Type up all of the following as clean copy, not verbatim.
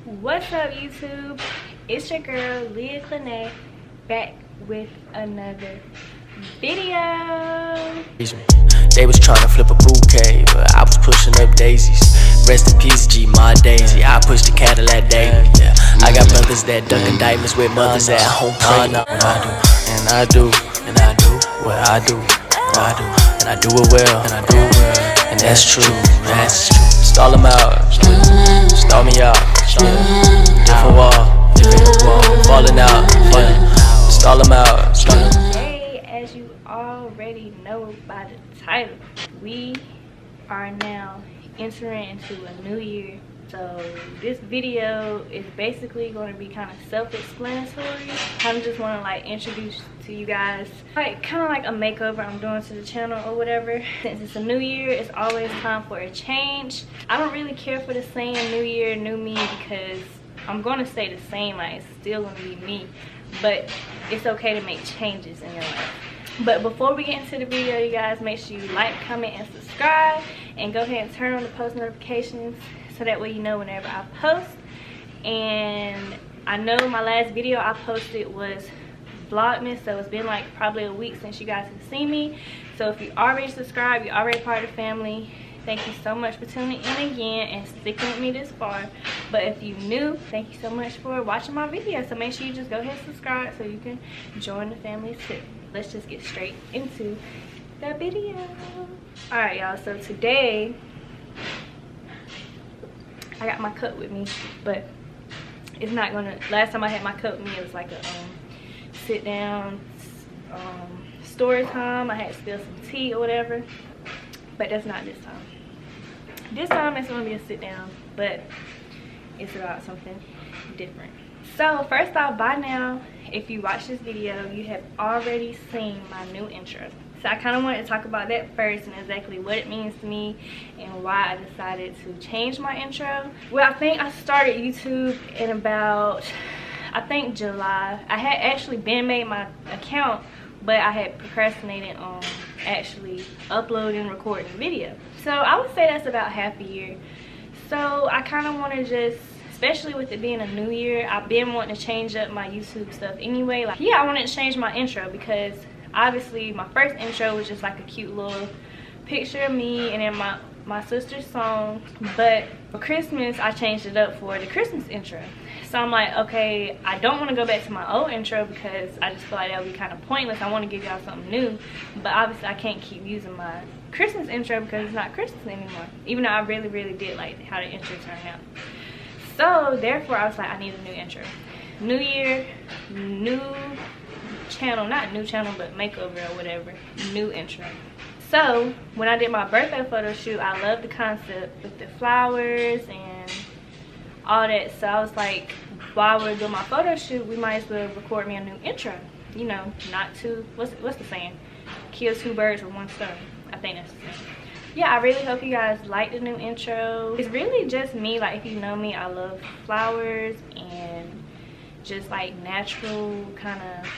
What's up, YouTube? It's your girl Leah Clinay, back with another video. They was trying to flip a bouquet, but I was pushing up daisies. Rest in peace, G, my Daisy. I push the Cadillac daily. Yeah. I got brothers that duck indictments with mothers at home praying. And I do what I do, and I do it well, and that's true. Stall them out, stall me out, different wall, falling out, stall them out. Hey, as you already know by the title, we are now entering into a new year. So this video is basically going to be kind of self-explanatory. I just want to like introduce to you guys like kind of like a makeover I'm doing to the channel or whatever. Since it's a new year, it's always time for a change. I don't really care for the saying new year, new me, because I'm going to stay the same. Like, it's still going to be me, but it's okay to make changes in your life. But before we get into the video, you guys, make sure you like, comment, and subscribe, and go ahead and turn on the post notifications so that way you know whenever I post. And I know my last video I posted was Vlogmas, so it's been like probably a week since you guys have seen me. So if you already subscribed, you're already part of the family, thank you so much for tuning in again and sticking with me this far. But if you're new, thank you so much for watching my video. So make sure you just go ahead and subscribe so you can join the family too. Let's just get straight into the video. All right, y'all, so today I got my cup with me, but it's not gonna, last time I had my cup with me, it was like a sit down story time. I had to spill some tea or whatever, but that's not this time. This time it's gonna be a sit down, but it's about something different. So first off, by now, if you watch this video, you have already seen my new intro. So I kind of wanted to talk about that first and exactly what it means to me and why I decided to change my intro. Well, I think I started YouTube in about, I think July. I had actually been made my account, but I had procrastinated on actually uploading and recording the video. So I would say that's about half a year. So I kind of want to just, especially with it being a new year, I've been wanting to change up my YouTube stuff anyway. Like, yeah, I wanted to change my intro because obviously my first intro was just like a cute little picture of me and then my sister's song. But for Christmas, I changed it up for the Christmas intro. So I'm like, okay, I don't want to go back to my old intro because I just feel like that would be kind of pointless. I want to give y'all something new, but obviously I can't keep using my Christmas intro because it's not Christmas anymore, even though I really did like how the intro turned out. So therefore I was like, I need a new intro. New year, new channel, not new channel, but makeover or whatever, new intro. So when I did my birthday photo shoot, I loved the concept with the flowers and all that. So I was like, while we're doing my photo shoot, we might as well record me a new intro. You know, not to, what's the saying? Kill two birds with one stone. I think that's the saying. Yeah, I really hope you guys like the new intro. It's really just me. Like, if you know me, I love flowers and just like natural kind of,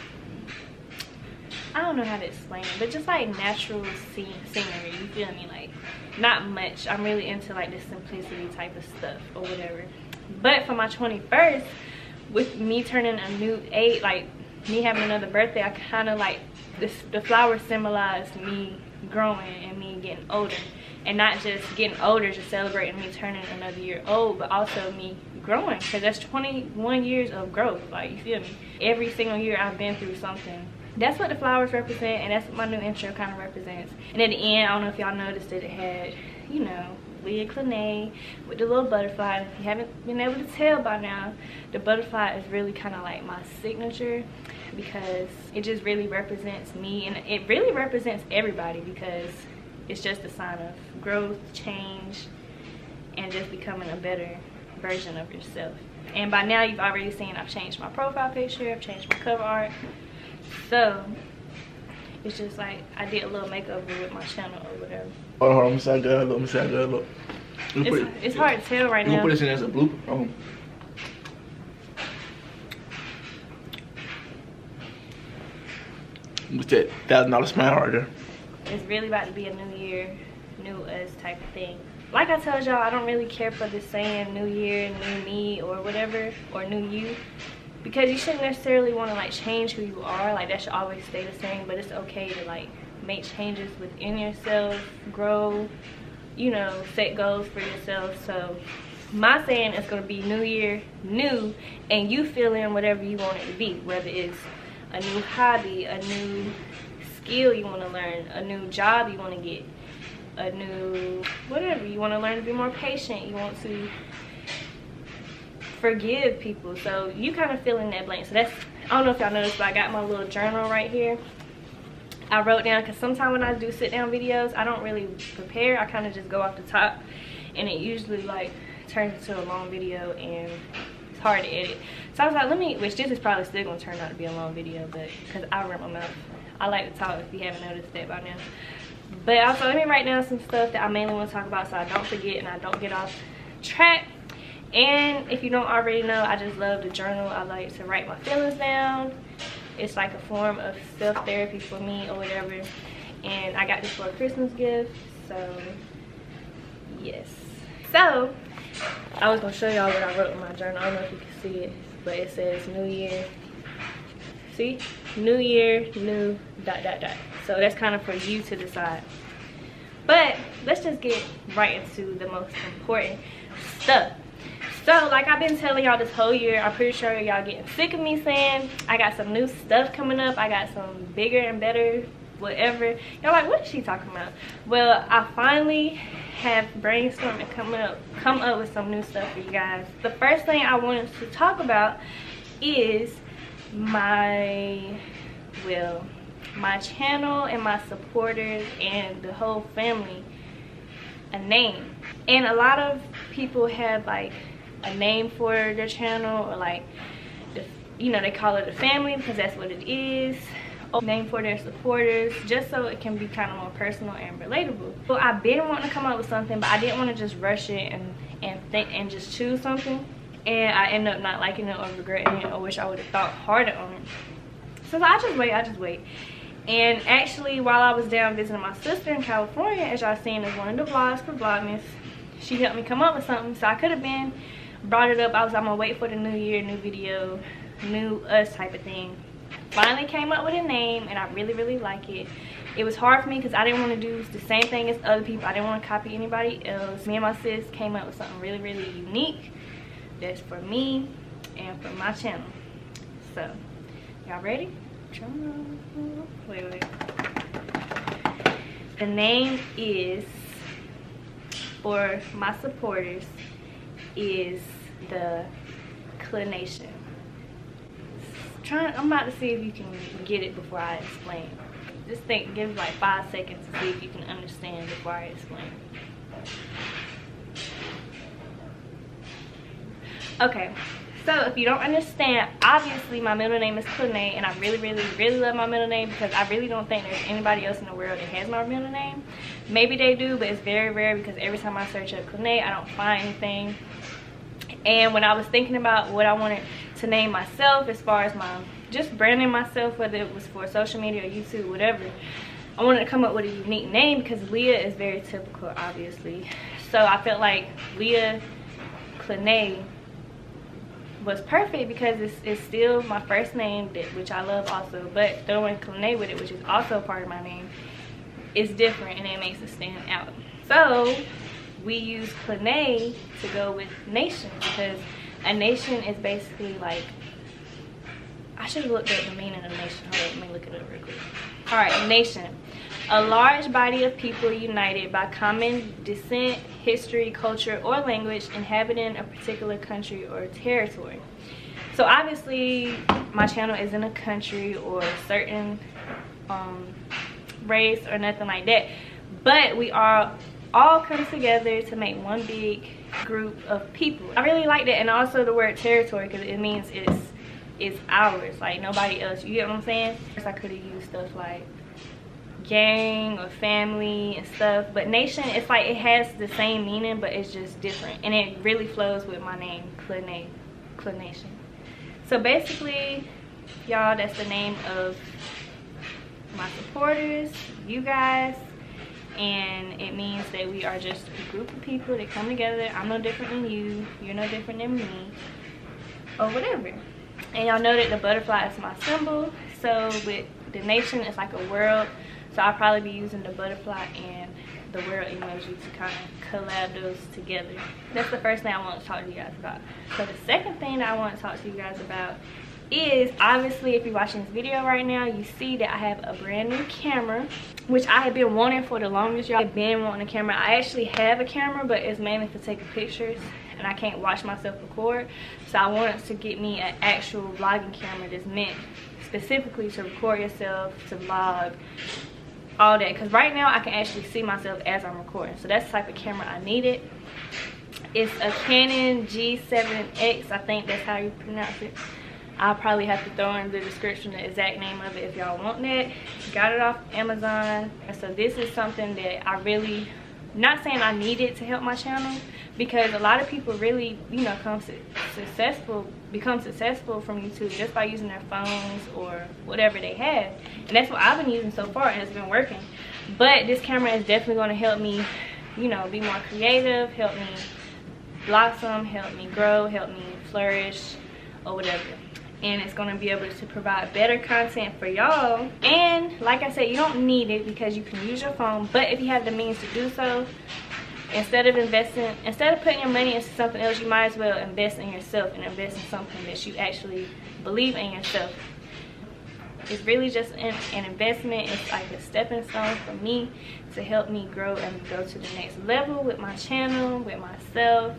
I don't know how to explain it, but just like natural scenery, you feel me? Like, not much. I'm really into like the simplicity type of stuff or whatever. But for my 21st, with me turning a new 8, like me having another birthday, I kind of like the flowers symbolize me growing and me getting older, and not just getting older, just celebrating me turning another year old, but also me growing, because that's 21 years of growth. Like, you feel me? Every single year I've been through something. That's what the flowers represent, and that's what my new intro kind of represents. And at the end, I don't know if y'all noticed that it had, you know, Leah Clinay with the little butterfly. If you haven't been able to tell by now, the butterfly is really kind of like my signature, because it just really represents me, and it really represents everybody, because it's just a sign of growth, change, and just becoming a better version of yourself. And by now you've already seen I've changed my profile picture, I've changed my cover art. So it's just like I did a little makeover with my channel or whatever. Hold on, let me say good, look, let me say good, look. It's hard to tell right now. You gonna put this in as a blooper? Oh. What's that $1,000 smile right there? It's really about to be a new year, new us type of thing. like I told y'all, I don't really care for the saying new year, new me, or whatever, or new you, because you shouldn't necessarily want to like change who you are. Like that should always stay the same, but it's okay to like make changes within yourself, grow, you know, set goals for yourself. So my saying is going to be new year, new, and you fill in whatever you want it to be, whether it's a new hobby, a new skill you want to learn, a new job you want to get, a new whatever. You want to learn to be more patient, you want to forgive people. So you kind of fill in that blank. So that's, I don't know if y'all noticed, but I got my little journal right here. I wrote down, because sometimes when I do sit down videos, I don't really prepare. I kind of just go off the top, and it usually like turns into a long video and it's hard to edit. So I was like, let me, which this is probably still gonna turn out to be a long video, but because I run my mouth, I like to talk, if you haven't noticed that by now. But also, let me write down some stuff that I mainly want to talk about so I don't forget and I don't get off track. And if you don't already know, I just love to journal. I like to write my feelings down. It's like a form of self-therapy for me or whatever. And I got this for a Christmas gift, so yes. So I was gonna show y'all what I wrote in my journal. I don't know if you can see it, but it says new year. See? New year, new ... So that's kind of for you to decide. But let's just get right into the most important stuff. So like I've been telling y'all this whole year, I'm pretty sure y'all getting sick of me saying I got some new stuff coming up. I got some bigger and better whatever. Y'all like, what is she talking about? Well, I finally have brainstormed and come up with some new stuff for you guys. The first thing I wanted to talk about is my channel and my supporters and the whole family a name. And a lot of people have like a name for their channel, or like you know, they call it a family because that's what it is, or name for their supporters, just so it can be kind of more personal and relatable. So I've been wanting to come up with something, but I didn't want to just rush it and think and just choose something, and I end up not liking it or regretting it, or wish I would have thought harder on it. So I just wait. And actually, while I was down visiting my sister in California, as y'all seen in one of the vlogs for Vlogmas, she helped me come up with something. So I could have been brought it up. I'm gonna wait for the new year, new video, new us type of thing. Finally came up with a name, and I really like it. It was hard for me because I didn't want to do the same thing as other people. I didn't want to copy anybody else. Me and my sis came up with something really unique that's for me and for my channel. So y'all ready? Wait. The name is, for my supporters, is the Clination. I'm about to see if you can get it before I explain. Just think, give like 5 seconds to see if you can understand before I explain. Okay, so if you don't understand, obviously my middle name is Clinay, and I really love my middle name because I really don't think there's anybody else in the world that has my middle name. Maybe they do, but it's very rare because every time I search up Clinay, I don't find anything. And when I was thinking about what I wanted to name myself, as far as my just branding myself, whether it was for social media or YouTube, whatever, I wanted to come up with a unique name because Leah is very typical, obviously. So I felt like Leah Clinay was perfect because it's still my first name, which I love also, but throwing Clinay with it, which is also part of my name, is different and it makes it stand out. So we use Clinay to go with nation, because a nation is basically like, I should have looked up the meaning of nation. Hold on, let me look it up real quick. All right, nation. A large body of people united by common descent, history, culture, or language, inhabiting a particular country or territory. So obviously, my channel isn't a country or a certain race or nothing like that. But we are all come together to make one big group of people. I really like that, and also the word territory, because it means it's ours, like nobody else. You get what I'm saying? I could have used stuff like gang or family and stuff, but nation, it's like it has the same meaning, but it's just different, and it really flows with my name, Clination. So basically, y'all, that's the name of my supporters, you guys, and it means that we are just a group of people that come together. I'm no different than you, you're no different than me, or whatever. And y'all know that the butterfly is my symbol, so with the nation it's like a world, so I'll probably be using the butterfly and the world emoji to kind of collab those together. That's the first thing I want to talk to you guys about. So the second thing that I want to talk to you guys about is, obviously if you're watching this video right now, you see that I have a brand new camera, which I have been wanting for the longest. Y'all have been wanting a camera. I actually have a camera, but it's mainly for taking pictures, and I can't watch myself record. So I wanted to get me an actual vlogging camera that's meant specifically to record yourself, to vlog, all that. Because right now I can actually see myself as I'm recording. So that's the type of camera I needed. It's a Canon G7X, I think that's how you pronounce it. I'll probably have to throw in the description the exact name of it if y'all want that. Got it off Amazon. And so this is something that I really, not saying I need it to help my channel, because a lot of people really, you know, become successful from YouTube just by using their phones or whatever they have. And that's what I've been using so far, and it's been working. But this camera is definitely going to help me, you know, be more creative, help me blossom, help me grow, help me flourish, or whatever. And it's going to be able to provide better content for y'all. And like I said, you don't need it because you can use your phone, but if you have the means to do so, instead of putting your money into something else, you might as well invest in yourself and invest in something that you actually believe in yourself. It's really just an investment. It's like a stepping stone for me to help me grow and go to the next level with my channel, with myself,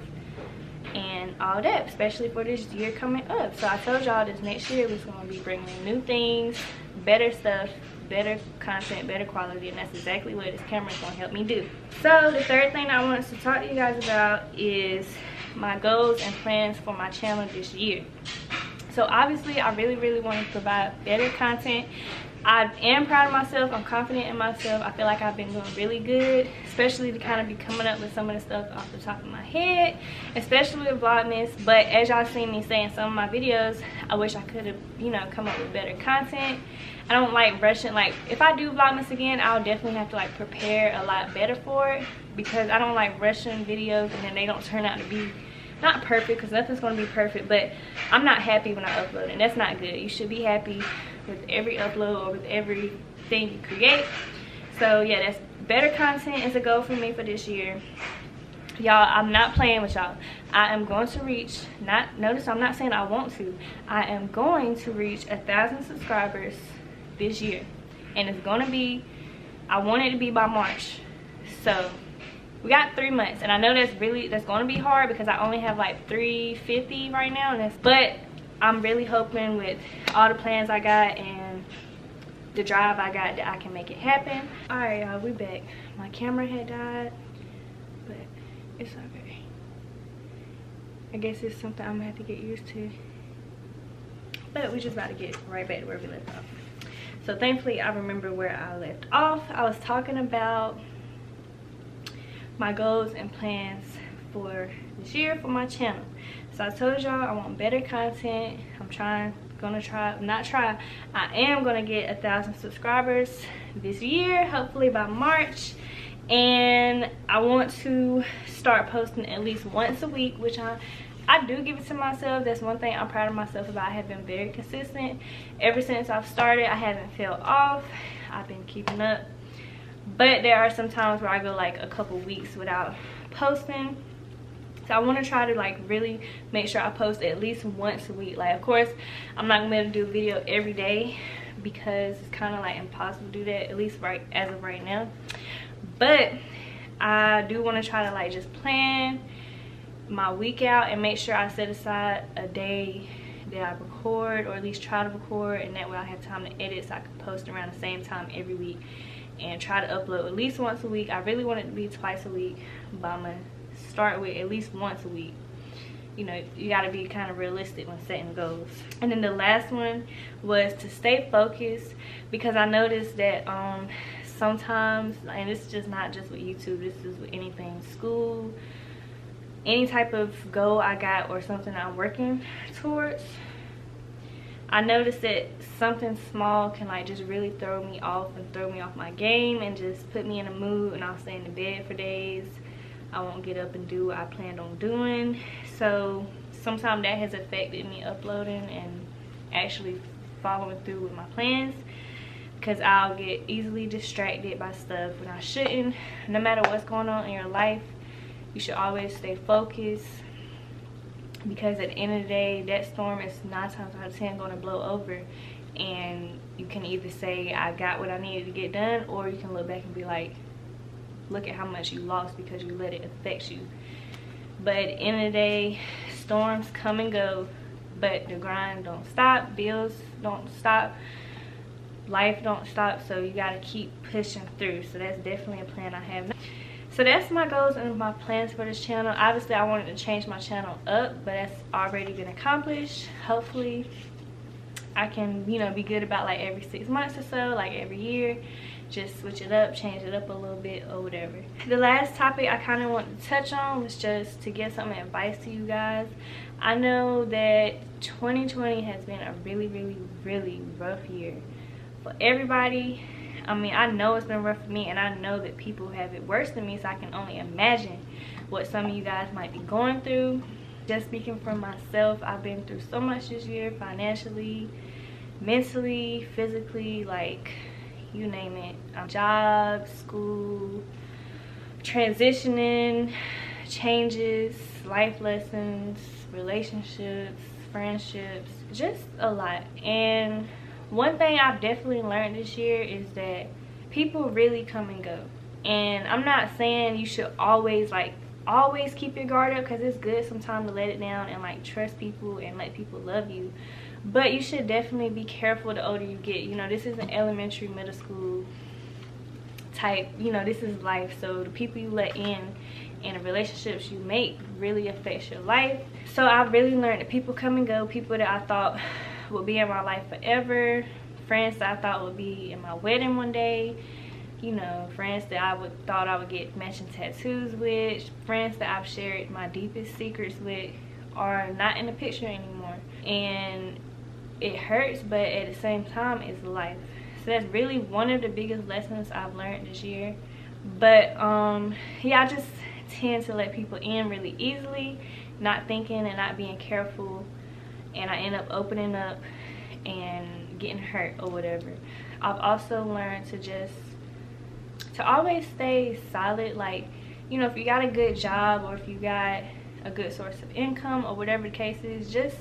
and all that, especially for this year coming up. So I told y'all this next year was going to be bringing new things, better stuff, better content, better quality, and that's exactly what this camera is going to help me do. So the third thing I wanted to talk to you guys about is my goals and plans for my channel this year. So obviously I really want to provide better content. I am proud of myself. I'm confident in myself. I feel like I've been doing really good, especially to kind of be coming up with some of the stuff off the top of my head, especially with Vlogmas. But as y'all seen me say in some of my videos, I wish I could have, you know, come up with better content. I don't like rushing. Like, if I do Vlogmas again, I'll definitely have to like prepare a lot better for it, because I don't like rushing videos and then they don't turn out to be not perfect, because nothing's going to be perfect, but I'm not happy when I upload, and that's not good. You should be happy with every upload or with everything you create. So yeah, that's better content is a goal for me for this year. Y'all, I'm not playing with y'all. I am going to reach, notice I'm not saying I want to, I am going to reach 1,000 subscribers this year, and it's going to be, I want it to be by March. So we got 3 months, and I know that's going to be hard because I only have like 350 right now, but I'm really hoping with all the plans I got and the drive I got that I can make it happen. All right, y'all, we back. My camera had died, but it's okay. I guess it's something I'm gonna have to get used to, but we just about to get right back to where we left off. So thankfully I remember where I left off. I was talking about my goals and plans for this year for my channel. So I told y'all I want better content. I am gonna get 1,000 subscribers this year, hopefully by March. And I want to start posting at least once a week, which I do give it to myself. That's one thing I'm proud of myself about. I have been very consistent. Ever since I've started, I haven't fell off. I've been keeping up. But there are some times where I go like a couple weeks without posting. So I want to try to like really make sure I post at least once a week. Like, of course, I'm not going to be able to do a video every day because it's kind of like impossible to do that, at least as of right now. But I do want to try to like just plan my week out and make sure I set aside a day that I record, or at least try to record, and that way I have time to edit so I can post around the same time every week and try to upload at least once a week. I really want it to be twice a week, but I'm gonna start with at least once a week. You know, you got to be kind of realistic when setting goals. And then the last one was to stay focused, because I noticed that sometimes, and it's just not just with YouTube, this is with anything, school, any type of goal I got or something I'm working towards, I noticed that something small can like just really throw me off and throw me off my game and just put me in a mood, and I'll stay in the bed for days. I won't get up and do what I planned on doing. So sometimes that has affected me uploading and actually following through with my plans, because I'll get easily distracted by stuff when I shouldn't. No matter what's going on in your life, you should always stay focused, because at the end of the day, that storm is 9 times out of 10 going to blow over, and you can either say I got what I needed to get done, or you can look back and be like, look at how much you lost because you let it affect you. But at the end of the day, storms come and go, but the grind don't stop, bills don't stop, life don't stop, so you got to keep pushing through. So that's definitely a plan I have. So that's my goals and my plans for this channel. Obviously I wanted to change my channel up, but that's already been accomplished. Hopefully I can, you know, be good about like every 6 months or so, like every year, just switch it up, change it up a little bit or whatever. The last topic I kind of wanted to touch on was just to give some advice to you guys. I know that 2020 has been a really rough year for everybody. I mean, I know it's been rough for me, and I know that people have it worse than me, so I can only imagine what some of you guys might be going through. Just speaking for myself, I've been through so much this year, financially, mentally, physically, like you name it. Job, school, transitioning, changes, life lessons, relationships, friendships, just a lot. And one thing I've definitely learned this year is that people really come and go. And I'm not saying you should always keep your guard up, because it's good sometimes to let it down and like trust people and let people love you. But you should definitely be careful the older you get. You know, this isn't elementary, middle school type, you know, this is life. So the people you let in and the relationships you make really affects your life. So I've really learned that people come and go. People that I thought would be in my life forever, friends that I thought would be in my wedding one day, you know, friends that I thought I would get matching tattoos with, friends that I've shared my deepest secrets with are not in the picture anymore. And it hurts, but at the same time it's life. So that's really one of the biggest lessons I've learned this year. But yeah, I just tend to let people in really easily, not thinking and not being careful, and I end up opening up and getting hurt or whatever. I've also learned to always stay solid. Like, you know, if you got a good job or if you got a good source of income or whatever the case is, just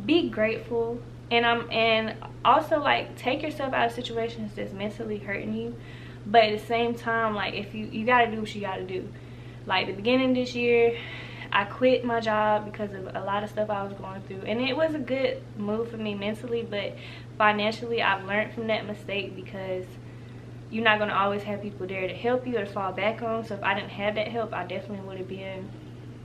be grateful. And also like take yourself out of situations that's mentally hurting you, but at the same time, like, if you gotta do what you gotta do. Like the beginning of this year, I quit my job because of a lot of stuff I was going through, and it was a good move for me mentally, but financially I've learned from that mistake, because you're not going to always have people there to help you or to fall back on. So if I didn't have that help, I definitely would have been,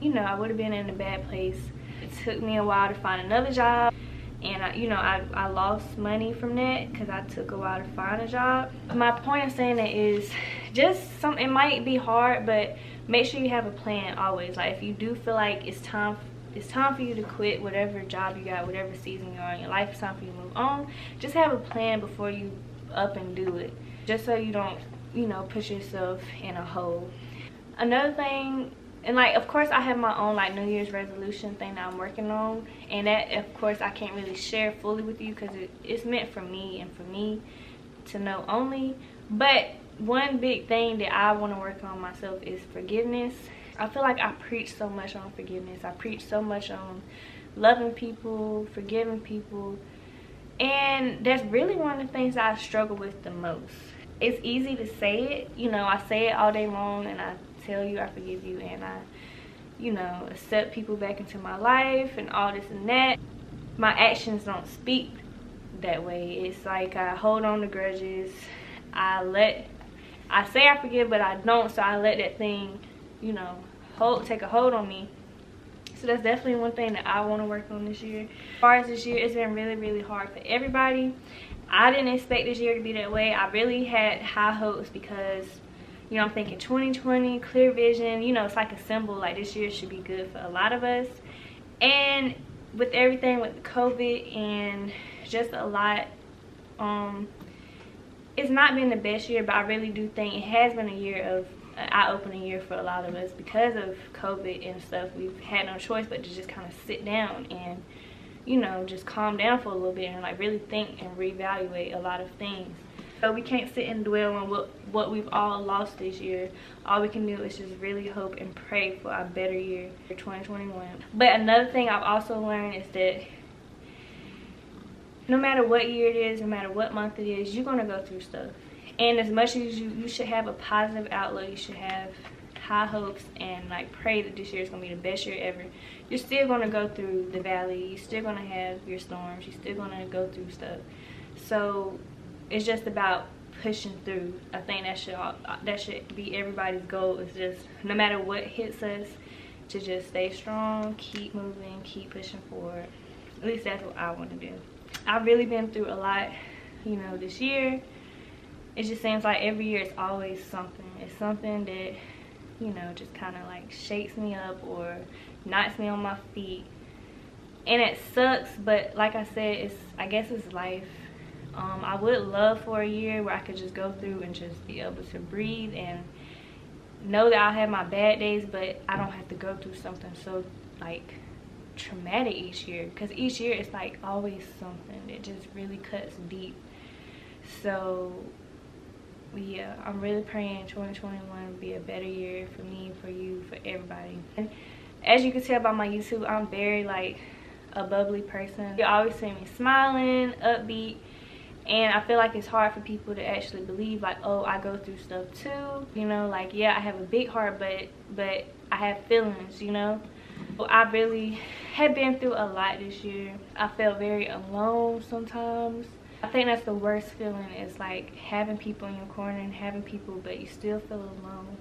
you know, I would have been in a bad place. It took me a while to find another job, and I lost money from that because I took a while to find a job. My point of saying that is just it might be hard, but make sure you have a plan always. Like if you do feel like it's time for you to quit whatever job you got, whatever season you're in your life, it's time for you to move on. Just have a plan before you up and do it, just so you don't, you know, push yourself in a hole. Another thing, and like of course I have my own like New Year's resolution thing that I'm working on, and that of course I can't really share fully with you because it's meant for me and for me to know only. But one big thing that I want to work on myself is forgiveness. I feel like I preach so much on forgiveness. I preach so much on loving people, forgiving people, and that's really one of the things that I struggle with the most. It's easy to say it, you know, I say it all day long and I tell you I forgive you and I, you know, accept people back into my life and all this and that. My actions don't speak that way. It's like I hold on to grudges. I say I forgive, but I don't, so I let that thing, you know, take a hold on me. So that's definitely one thing that I want to work on this year. As far as this year, it's been really hard for everybody. I didn't expect this year to be that way. I really had high hopes because, you know, I'm thinking 2020, clear vision, you know, it's like a symbol, like this year should be good for a lot of us. And with everything with COVID and just a lot, it's not been the best year, but I really do think it has been a year of an eye-opening year for a lot of us. Because of COVID and stuff, we've had no choice but to just kind of sit down and, you know, just calm down for a little bit and like really think and reevaluate a lot of things. So we can't sit and dwell on what we've all lost this year. All we can do is just really hope and pray for a better year for 2021. But another thing I've also learned is that no matter what year it is, no matter what month it is, you're going to go through stuff. And as much as you should have a positive outlook, you should have high hopes and like pray that this year is going to be the best year ever. You're still going to go through the valley. You're still going to have your storms. You're still going to go through stuff. So it's just about pushing through. I think that should be everybody's goal, is just no matter what hits us, to just stay strong, keep moving, keep pushing forward. At least that's what I want to do. I've really been through a lot, you know, this year. It just seems like every year it's always something. It's something that, you know, just kind of like shakes me up or knocks me on my feet. And it sucks, but like I said, I guess it's life. I would love for a year where I could just go through and just be able to breathe and know that I'll have my bad days, but I don't have to go through something so like traumatic each year, because each year it's like always something that just really cuts deep. So yeah, I'm really praying 2021 will be a better year for me, for you, for everybody. And as you can tell by my YouTube, I'm very like a bubbly person. You always see me smiling, upbeat. And I feel like it's hard for people to actually believe like, oh, I go through stuff too. You know, like, yeah, I have a big heart, but I have feelings, you know. Well, I really have been through a lot this year. I felt very alone sometimes. I think that's the worst feeling, is like having people in your corner and having people, but you still feel alone.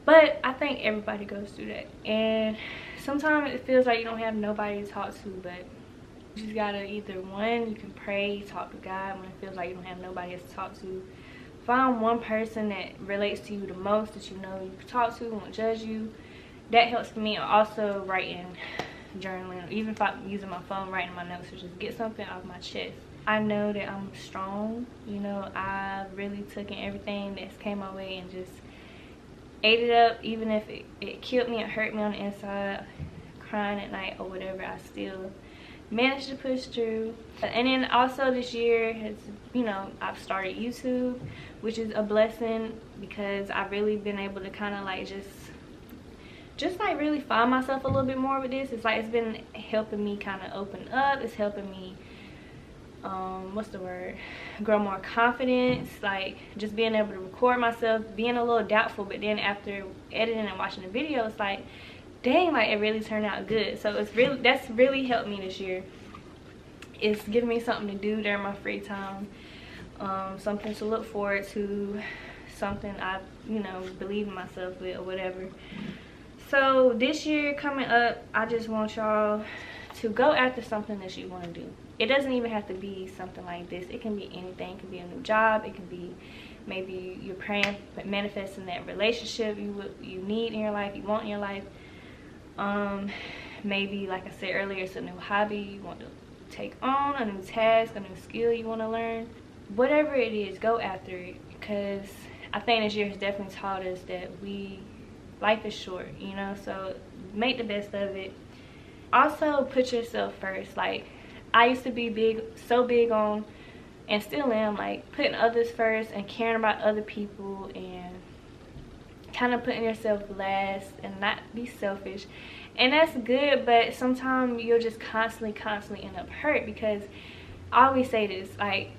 But I think everybody goes through that. And sometimes it feels like you don't have nobody to talk to, but you just gotta either, one, you can pray, talk to God when it feels like you don't have nobody else to talk to. Find one person that relates to you the most, that you know you can talk to, won't judge you. That helps me. Also writing, journaling, even if I'm using my phone, writing my notes, to just get something off my chest. I know that I'm strong. You know, I really took in everything that's came my way and just ate it up. Even if it killed me, it hurt me on the inside, crying at night or whatever, I still managed to push through. And then also this year has, you know, I've started YouTube, which is a blessing, because I've really been able to kind of like just like really find myself a little bit more with this. It's like it's been helping me kind of open up. It's helping me what's the word, grow more confidence, like just being able to record myself, being a little doubtful, but then after editing and watching the video, it's like, dang, like it really turned out good. So it's really, that's really helped me this year. It's giving me something to do during my free time, something to look forward to, something I, you know, believe in myself with or whatever. So this year coming up, I just want y'all to go after something that you want to do. It doesn't even have to be something like this. It can be anything. It can be a new job. It can be maybe you're praying, manifesting that relationship you need in your life, you want in your life. Maybe, like I said earlier, it's a new hobby you want to take on, a new task, a new skill you want to learn. Whatever it is, go after it, because I think this year has definitely taught us that life is short, you know, so make the best of it. Also, put yourself first. Like, I used to be so big on, and still am, like putting others first and caring about other people and kind of putting yourself last and not be selfish. And that's good, but sometimes you'll just constantly end up hurt, because I always say this, like,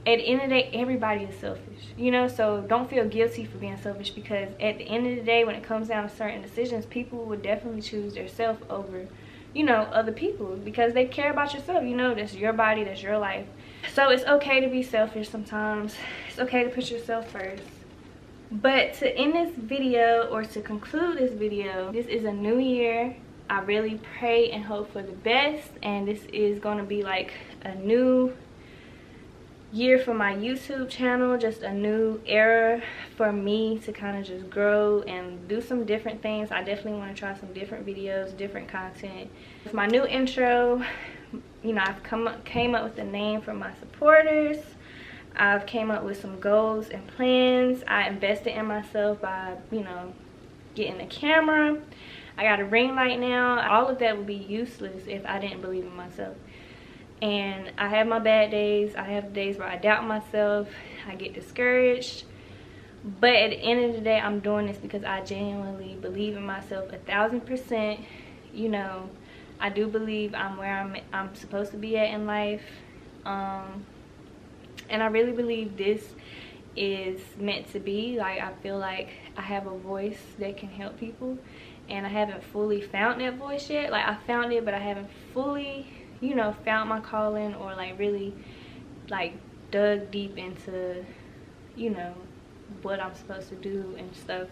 at the end of the day, everybody is selfish, you know. So don't feel guilty for being selfish, because at the end of the day, when it comes down to certain decisions, people would definitely choose their self over, you know, other people, because they care about yourself. You know, that's your body, that's your life. So it's okay to be selfish sometimes. It's okay to put yourself first. But to end this video, or to conclude this video, this is a new year. I really pray and hope for the best, and this is going to be like a new year for my YouTube channel, just a new era for me to kind of just grow and do some different things. I definitely want to try some different videos, different content. With my new intro, you know, I've came up with a name for my supporters. I've came up with some goals and plans. I invested in myself by, you know, getting a camera. I got a ring light now. All of that would be useless if I didn't believe in myself. And I have my bad days. I have days where I doubt myself. I get discouraged. But at the end of the day, I'm doing this because I genuinely believe in myself 1000%. You know, I do believe I'm where I'm supposed to be at in life. And I really believe this is meant to be. Like, I feel like I have a voice that can help people. And I haven't fully found that voice yet. Like, I found it, but I haven't fully, you know, found my calling, or like really like dug deep into, you know, what I'm supposed to do and stuff.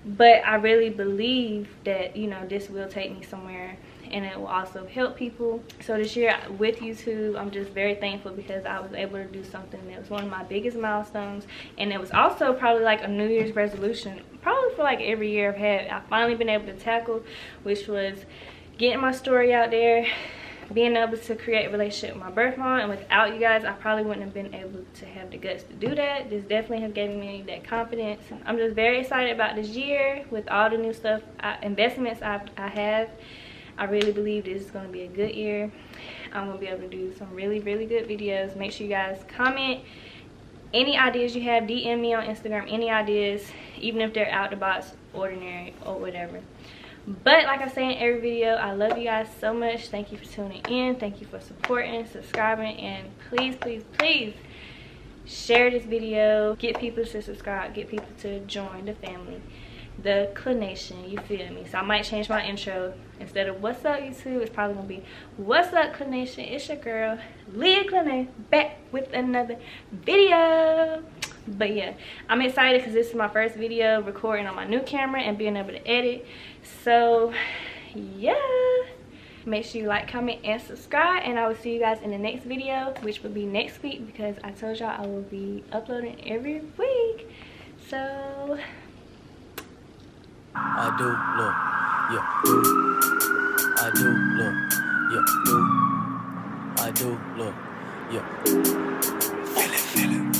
But I really believe that, you know, this will take me somewhere, and it will also help people. So this year with YouTube, I'm just very thankful because I was able to do something that was one of my biggest milestones, and it was also probably like a New Year's resolution, probably for like every year I've finally been able to tackle, which was getting my story out there, being able to create a relationship with my birth mom. And without you guys, I probably wouldn't have been able to have the guts to do that. This definitely has given me that confidence. I'm just very excited about this year with all the new stuff, investments I have. I really believe this is going to be a good year. I'm going to be able to do some really, really good videos. Make sure you guys comment any ideas you have. DM me on Instagram, any ideas, even if they're out the box, ordinary, or whatever. But like I say in every video, I love you guys so much. Thank you for tuning in. Thank you for supporting, subscribing, and please, please, please share this video. Get people to subscribe. Get people to join the family, the Clination. You feel me? So I might change my intro. Instead of "What's up, YouTube?" it's probably gonna be "What's up, Clination?" It's your girl Leah Clinay, back with another video. But yeah, I'm excited because this is my first video recording on my new camera and being able to edit. So yeah, make sure you like, comment, and subscribe, and I will see you guys in the next video, which will be next week, because I told y'all I will be uploading every week. So I do look, yeah. I do look, yeah. I do look, yeah. Feel it, feel it.